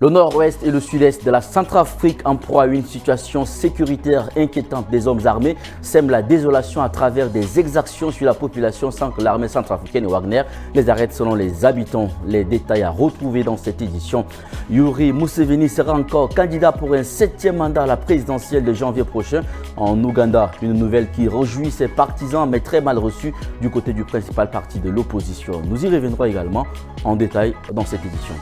Le nord-ouest et le sud-est de la Centrafrique, en proie à une situation sécuritaire inquiétante des hommes armés, sèment la désolation à travers des exactions sur la population sans que l'armée centrafricaine et Wagner les arrêtent selon les habitants. Les détails à retrouver dans cette édition. Yoweri Museveni sera encore candidat pour un 7e mandat à la présidentielle de janvier prochain en Ouganda. Une nouvelle qui réjouit ses partisans mais très mal reçue du côté du principal parti de l'opposition. Nous y reviendrons également en détail dans cette édition.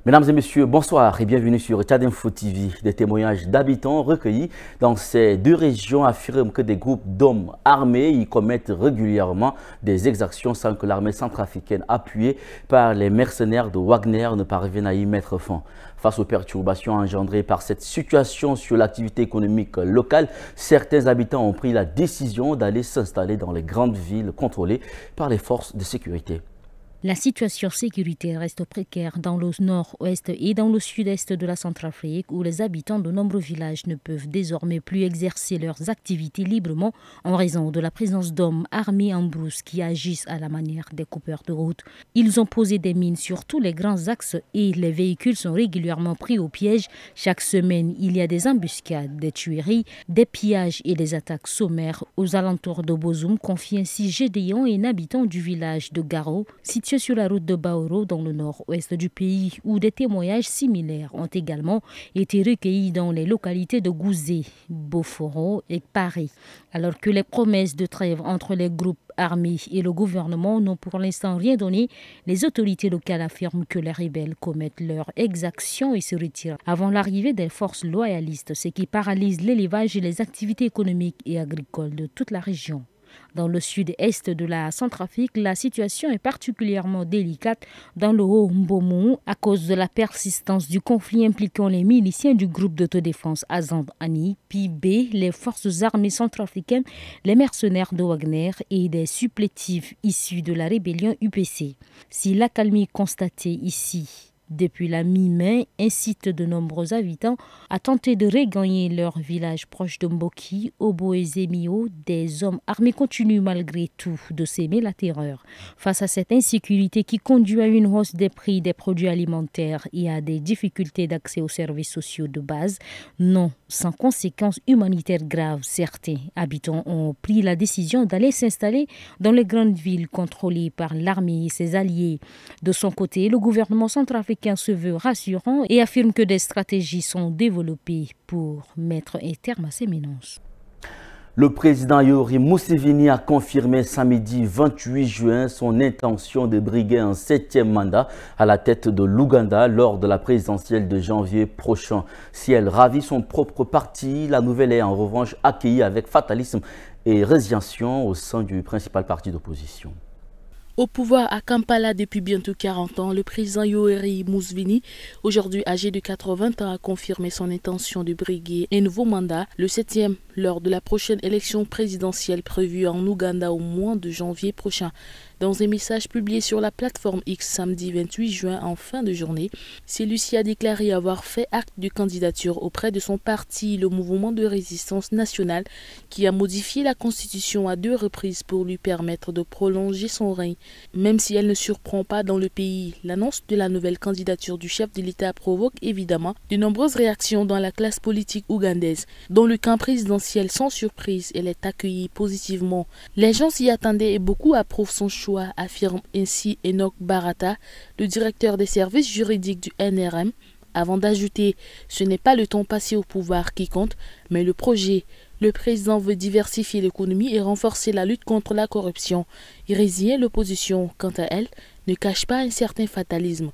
Mesdames et messieurs, bonsoir et bienvenue sur Tchad Info TV. Des témoignages d'habitants recueillis dans ces deux régions affirment que des groupes d'hommes armés y commettent régulièrement des exactions sans que l'armée centrafricaine appuyée par les mercenaires de Wagner ne parvienne à y mettre fin. Face aux perturbations engendrées par cette situation sur l'activité économique locale, certains habitants ont pris la décision d'aller s'installer dans les grandes villes contrôlées par les forces de sécurité. La situation sécuritaire reste précaire dans le nord-ouest et dans le sud-est de la Centrafrique où les habitants de nombreux villages ne peuvent désormais plus exercer leurs activités librement en raison de la présence d'hommes armés en brousse qui agissent à la manière des coupeurs de route. Ils ont posé des mines sur tous les grands axes et les véhicules sont régulièrement pris au piège. Chaque semaine, il y a des embuscades, des tueries, des pillages et des attaques sommaires aux alentours de Bozoum, confie ainsi Gédéon, un habitant du village de Garo, situé sur la route de Baoro dans le nord-ouest du pays, où des témoignages similaires ont également été recueillis dans les localités de Gouzé, Boforo et Paris. Alors que les promesses de trêve entre les groupes armés et le gouvernement n'ont pour l'instant rien donné, les autorités locales affirment que les rebelles commettent leurs exactions et se retirent avant l'arrivée des forces loyalistes, ce qui paralyse l'élevage et les activités économiques et agricoles de toute la région. Dans le sud-est de la Centrafrique, la situation est particulièrement délicate dans le Haut-Mbomou à cause de la persistance du conflit impliquant les miliciens du groupe d'autodéfense Azand-Ani, PIB, les forces armées centrafricaines, les mercenaires de Wagner et des supplétifs issus de la rébellion UPC. Si l'accalmie constatée ici depuis la mi-mai incite de nombreux habitants à tenter de regagner leur village proche de Mboki, Obo et Zemio, des hommes armés continuent malgré tout de s'aimer la terreur. Face à cette insécurité qui conduit à une hausse des prix des produits alimentaires et à des difficultés d'accès aux services sociaux de base, non sans conséquences humanitaires graves, certains habitants ont pris la décision d'aller s'installer dans les grandes villes contrôlées par l'armée et ses alliés. De son côté, le gouvernement centrafricain se veut rassurant et affirme que des stratégies sont développées pour mettre un terme à ces menaces. Le président Yoweri Museveni a confirmé samedi 28 juin son intention de briguer un 7e mandat à la tête de l'Ouganda lors de la présidentielle de janvier prochain. Si elle ravit son propre parti, la nouvelle est en revanche accueillie avec fatalisme et résignation au sein du principal parti d'opposition. Au pouvoir à Kampala depuis bientôt 40 ans, le président Yoweri Museveni, aujourd'hui âgé de 80 ans, a confirmé son intention de briguer un nouveau mandat, le 7e, lors de la prochaine élection présidentielle prévue en Ouganda au mois de janvier prochain. Dans un message publié sur la plateforme X samedi 28 juin en fin de journée, celui-ci a déclaré avoir fait acte de candidature auprès de son parti, le Mouvement de résistance nationale, qui a modifié la constitution à 2 reprises pour lui permettre de prolonger son règne. Même si elle ne surprend pas dans le pays, l'annonce de la nouvelle candidature du chef de l'État provoque évidemment de nombreuses réactions dans la classe politique ougandaise. Dans le camp présidentiel, sans surprise, elle est accueillie positivement. Les gens s'y attendaient et beaucoup approuvent son choix, affirme ainsi Enoch Barata, le directeur des services juridiques du NRM, avant d'ajouter « Ce n'est pas le temps passé au pouvoir qui compte, mais le projet ». Le président veut diversifier l'économie et renforcer la lutte contre la corruption. Il résigne l'opposition, quant à elle, ne cache pas un certain fatalisme.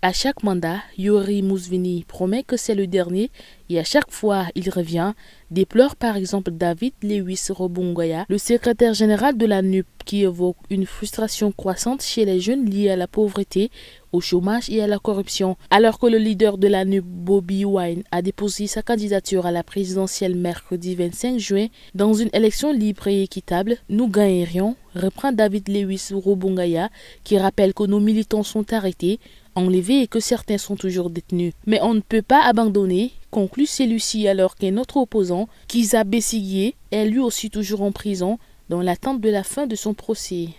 À chaque mandat, Yoweri Museveni promet que c'est le dernier et à chaque fois il revient, déplore par exemple David Lewis Robungaya, le secrétaire général de la NUP, qui évoque une frustration croissante chez les jeunes liée à la pauvreté, au chômage et à la corruption, alors que le leader de la NUP, Bobi Wine, a déposé sa candidature à la présidentielle mercredi 25 juin dans une élection libre et équitable. Nous gagnerions, reprend David Lewis Robungaya, qui rappelle que nos militants sont arrêtés, enlevés et que certains sont toujours détenus. Mais on ne peut pas abandonner, conclut celui-ci, alors qu'un autre opposant, Kizza Besigye, est lui aussi toujours en prison dans l'attente de la fin de son procès.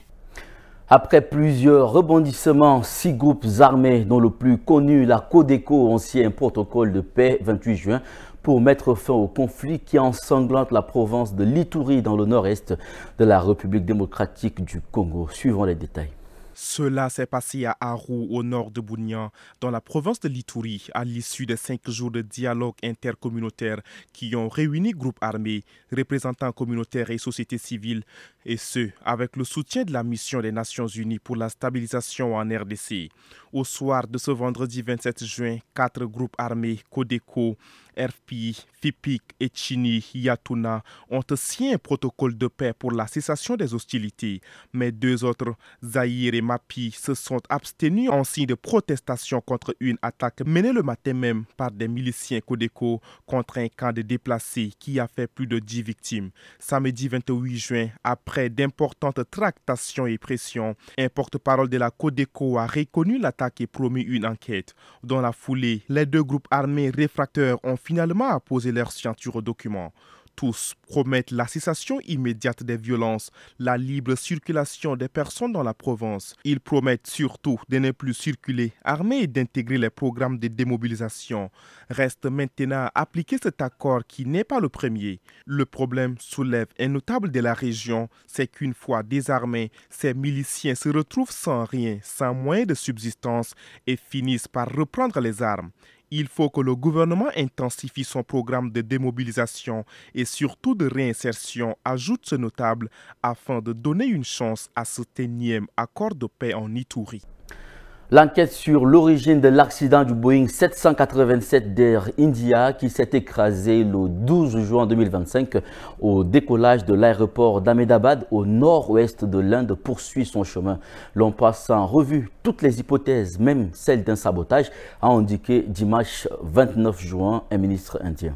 Après plusieurs rebondissements, 6 groupes armés, dont le plus connu, la Codeco, ont signé un protocole de paix 28 juin pour mettre fin au conflit qui ensanglante la province de l'Ituri dans le nord-est de la République démocratique du Congo. Suivons les détails. Cela s'est passé à Aru, au nord de Bunia, dans la province de l'Ituri, à l'issue de 5 jours de dialogue intercommunautaire qui ont réuni groupes armés, représentants communautaires et sociétés civiles, et ce, avec le soutien de la mission des Nations Unies pour la stabilisation en RDC. Au soir de ce vendredi 27 juin, 4 groupes armés, Codeco, RFPI, FIPIC et Chini Yatuna, ont signé un protocole de paix pour la cessation des hostilités, mais 2 autres, Zaïre et Mapi, se sont abstenus en signe de protestation contre une attaque menée le matin même par des miliciens Codeco contre un camp de déplacés qui a fait plus de 10 victimes. Samedi 28 juin, après d'importantes tractations et pressions, un porte-parole de la Codeco a reconnu l'attaque et promis une enquête. Dans la foulée, les 2 groupes armés réfractaires ont finalement apposé leur signature au document. Tous promettent la cessation immédiate des violences, la libre circulation des personnes dans la province. Ils promettent surtout de ne plus circuler armés et d'intégrer les programmes de démobilisation. Reste maintenant à appliquer cet accord qui n'est pas le premier. Le problème soulève un notable de la région, c'est qu'une fois désarmés, ces miliciens se retrouvent sans rien, sans moyens de subsistance et finissent par reprendre les armes. Il faut que le gouvernement intensifie son programme de démobilisation et surtout de réinsertion, ajoute ce notable, afin de donner une chance à cet énième accord de paix en Ituri. L'enquête sur l'origine de l'accident du Boeing 787 d'Air India qui s'est écrasé le 12 juin 2025 au décollage de l'aéroport d'Ahmedabad au nord-ouest de l'Inde poursuit son chemin. L'on passe en revue toutes les hypothèses, même celle d'un sabotage, a indiqué dimanche 29 juin un ministre indien.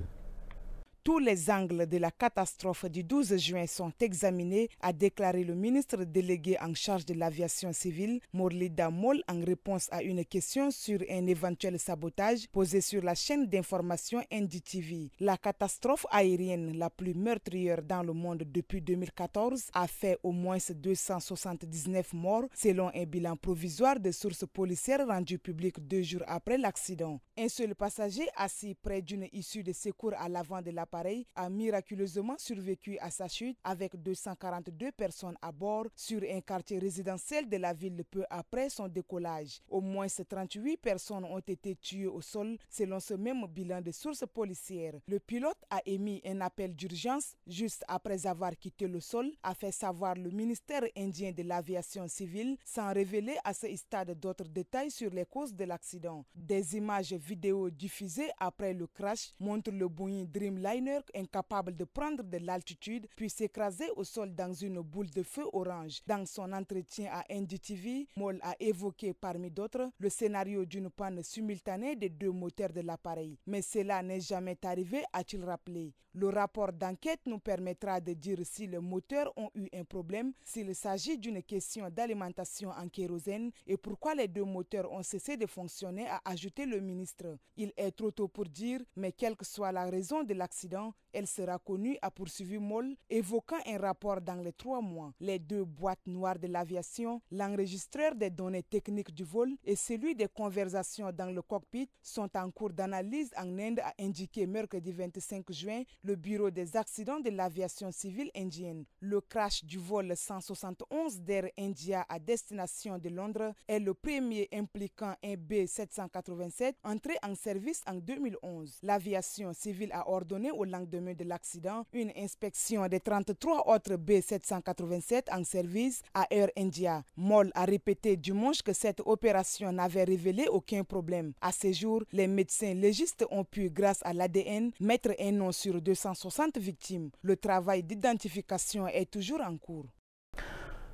Tous les angles de la catastrophe du 12 juin sont examinés, a déclaré le ministre délégué en charge de l'aviation civile, Murlidhar Mohl, en réponse à une question sur un éventuel sabotage posé sur la chaîne d'information NDTV. La catastrophe aérienne la plus meurtrière dans le monde depuis 2014 a fait au moins 279 morts, selon un bilan provisoire de sources policières rendu public 2 jours après l'accident. Un seul passager assis près d'une issue de secours à l'avant de l'appareil a miraculeusement survécu à sa chute avec 242 personnes à bord sur un quartier résidentiel de la ville peu après son décollage. Au moins 38 personnes ont été tuées au sol selon ce même bilan de sources policières. Le pilote a émis un appel d'urgence juste après avoir quitté le sol, a fait savoir le ministère indien de l'aviation civile sans révéler à ce stade d'autres détails sur les causes de l'accident. Des images vidéo diffusées après le crash montrent le Boeing Dreamliner incapable de prendre de l'altitude puis s'écraser au sol dans une boule de feu orange. Dans son entretien à NDTV, Mohl a évoqué parmi d'autres le scénario d'une panne simultanée des 2 moteurs de l'appareil. Mais cela n'est jamais arrivé, a-t-il rappelé. Le rapport d'enquête nous permettra de dire si les moteurs ont eu un problème, s'il s'agit d'une question d'alimentation en kérosène et pourquoi les 2 moteurs ont cessé de fonctionner, a ajouté le ministre. Il est trop tôt pour dire, mais quelle que soit la raison de l'accident, elle sera connue, a poursuivi Mohl, évoquant un rapport dans les 3 mois. Les 2 boîtes noires de l'aviation, l'enregistreur des données techniques du vol et celui des conversations dans le cockpit sont en cours d'analyse en Inde, a indiqué mercredi 25 juin le bureau des accidents de l'aviation civile indienne. Le crash du vol 171 d'Air India à destination de Londres est le premier impliquant un B787 entré en service en 2011. L'aviation civile a ordonné au lendemain de l'accident une inspection des 33 autres B787 en service à Air India. Mohl a répété dimanche que cette opération n'avait révélé aucun problème. À ce jour, les médecins légistes ont pu, grâce à l'ADN, mettre un nom sur 260 victimes. Le travail d'identification est toujours en cours.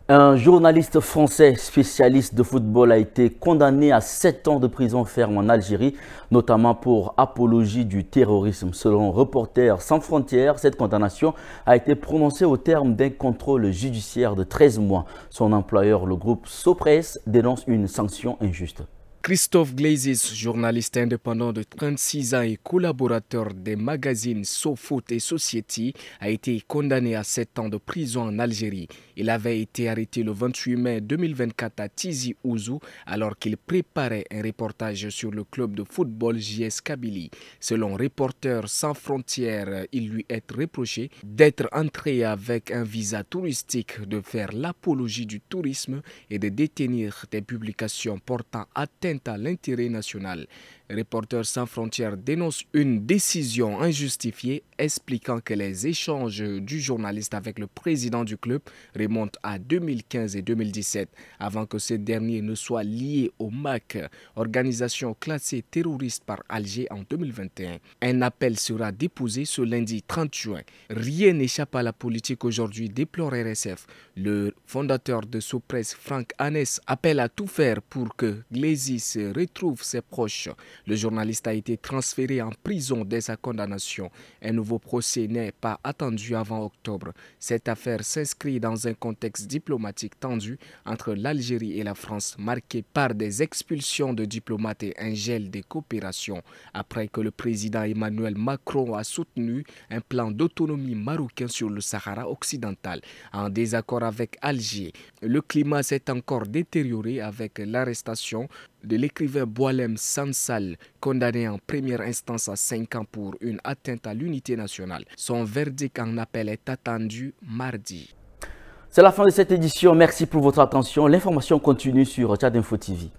Un journaliste français spécialiste de football a été condamné à 7 ans de prison ferme en Algérie, notamment pour apologie du terrorisme. Selon Reporters sans frontières, cette condamnation a été prononcée au terme d'un contrôle judiciaire de 13 mois. Son employeur, le groupe Sopress, dénonce une sanction injuste. Christophe Glazis, journaliste indépendant de 36 ans et collaborateur des magazines SoFoot et Society, a été condamné à 7 ans de prison en Algérie. Il avait été arrêté le 28 mai 2024 à Tizi Ouzou alors qu'il préparait un reportage sur le club de football JS Kabylie. Selon Reporters sans frontières, il lui est reproché d'être entré avec un visa touristique, de faire l'apologie du tourisme et de détenir des publications portant atteinte à l'intérêt national. Reporters sans frontières dénonce une décision injustifiée, expliquant que les échanges du journaliste avec le président du club remontent à 2015 et 2017, avant que ce dernier ne soit lié au MAC, organisation classée terroriste par Alger en 2021. Un appel sera déposé ce lundi 30 juin. Rien n'échappe à la politique aujourd'hui, déplore RSF. Le fondateur de Sopress, Franck Hannes, appelle à tout faire pour que Glazis retrouve ses proches. Le journaliste a été transféré en prison dès sa condamnation. Un nouveau procès n'est pas attendu avant octobre. Cette affaire s'inscrit dans un contexte diplomatique tendu entre l'Algérie et la France, marqué par des expulsions de diplomates et un gel des coopérations, après que le président Emmanuel Macron a soutenu un plan d'autonomie marocain sur le Sahara occidental. En désaccord avec Alger, le climat s'est encore détérioré avec l'arrestation de l'écrivain Boualem Sansal, condamné en première instance à 5 ans pour une atteinte à l'unité nationale. Son verdict en appel est attendu mardi. C'est la fin de cette édition. Merci pour votre attention. L'information continue sur Tchad Info TV.